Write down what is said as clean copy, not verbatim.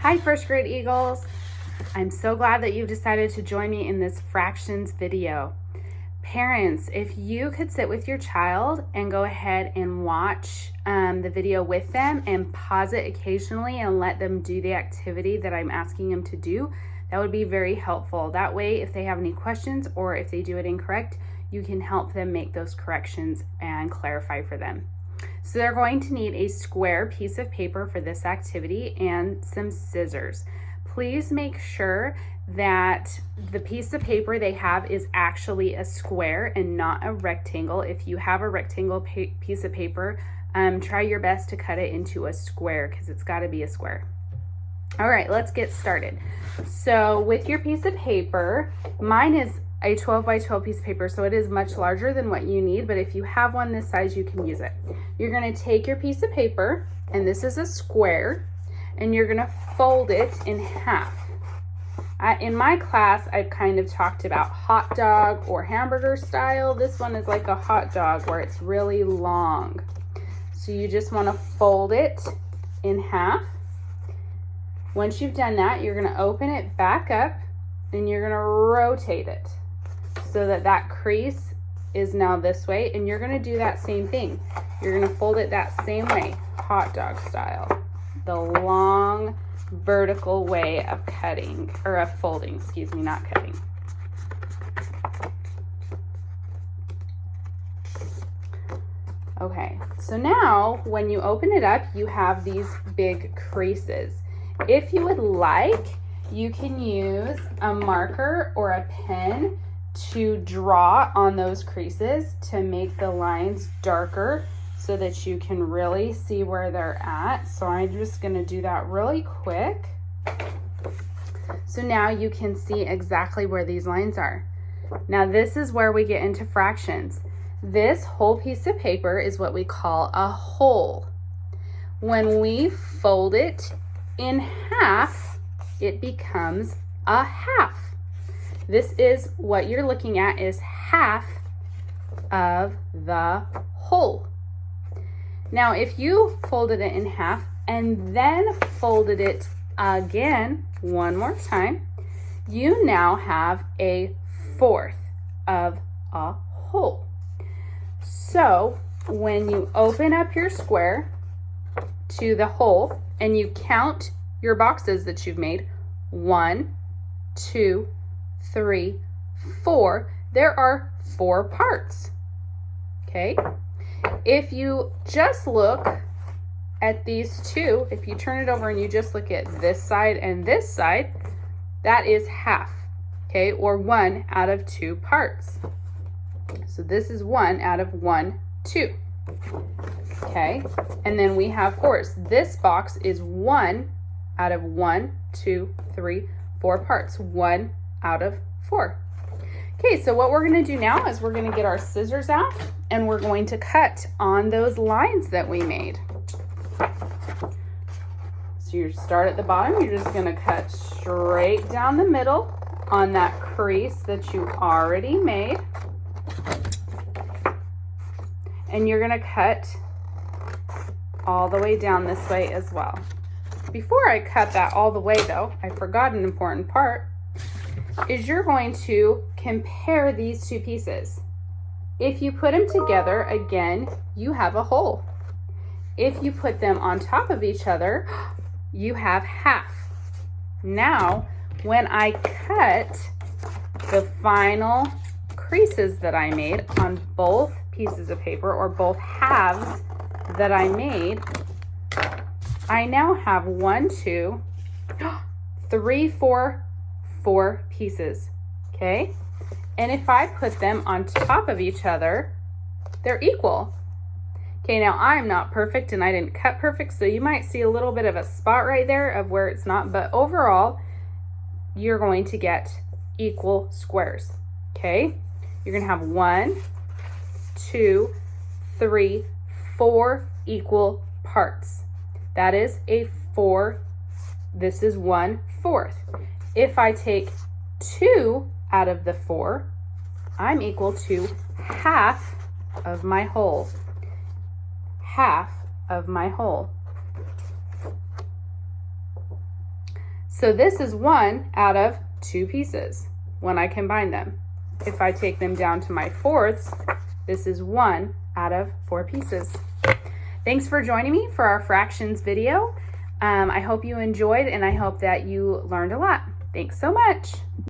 Hi, first grade Eagles. I'm so glad that you've decided to join me in this fractions video. Parents, if you could sit with your child and go ahead and watch the video with them and pause it occasionally and let them do the activity that I'm asking them to do, that would be very helpful. That way, if they have any questions or if they do it incorrect, you can help them make those corrections and clarify for them. So they're going to need a square piece of paper for this activity and some scissors. Please make sure that the piece of paper they have is actually a square and not a rectangle. If you have a rectangle piece of paper, try your best to cut it into a square because it's got to be a square. All right, let's get started. So with your piece of paper, mine is a 12 by 12 piece of paper, so it is much larger than what you need, but if you have one this size, you can use it. You're gonna take your piece of paper, and this is a square, and you're gonna fold it in half. In my class, I've kind of talked about hot dog or hamburger style. This one is like a hot dog where it's really long. So you just wanna fold it in half. Once you've done that, you're gonna open it back up, and you're gonna rotate it so that that crease is now this way, and you're gonna do that same thing. You're gonna fold it that same way, hot dog style, the long vertical way of cutting, or of folding, excuse me, not cutting. Okay, so now when you open it up, you have these big creases. If you would like, you can use a marker or a pen to draw on those creases to make the lines darker so that you can really see where they're at. So I'm just gonna do that really quick. So now you can see exactly where these lines are. Now this is where we get into fractions. This whole piece of paper is what we call a whole. When we fold it in half, it becomes a half. This is what you're looking at is half of the whole. Now, if you folded it in half and then folded it again one more time, you now have a fourth of a whole. So when you open up your square to the whole and you count your boxes that you've made, 1, 2, 3, 4, there are 4 parts, okay? If you just look at these two, if you turn it over and you just look at this side and this side, that is half, okay? Or 1 out of 2 parts. So this is 1 out of 1, 2, okay? And then we have 4s. This box is 1 out of 1, 2, 3, 4 parts. 1 out of 4. Okay, so what we're going to do now is we're going to get our scissors out and we're going to cut on those lines that we made. So you start at the bottom, you're just going to cut straight down the middle on that crease that you already made. And you're going to cut all the way down this way as well. Before I cut that all the way though, I forgot an important part, is you're going to compare these two pieces. If you put them together, again, you have a whole. If you put them on top of each other, you have half. Now, when I cut the final creases that I made on both pieces of paper or both halves that I made, I now have 1, 2, 3, 4 pieces, okay? And if I put them on top of each other, they're equal. Okay, now I'm not perfect and I didn't cut perfect, so you might see a little bit of a spot right there of where it's not, but overall, you're going to get equal squares, okay? You're gonna have 1, 2, 3, 4 equal parts. That is a 4. This is 1/4. If I take 2 out of the 4, I'm equal to half of my whole. Half of my whole. So this is 1 out of 2 pieces when I combine them. If I take them down to my fourths, this is 1 out of 4 pieces. Thanks for joining me for our fractions video. I hope you enjoyed, and I hope that you learned a lot. Thanks so much.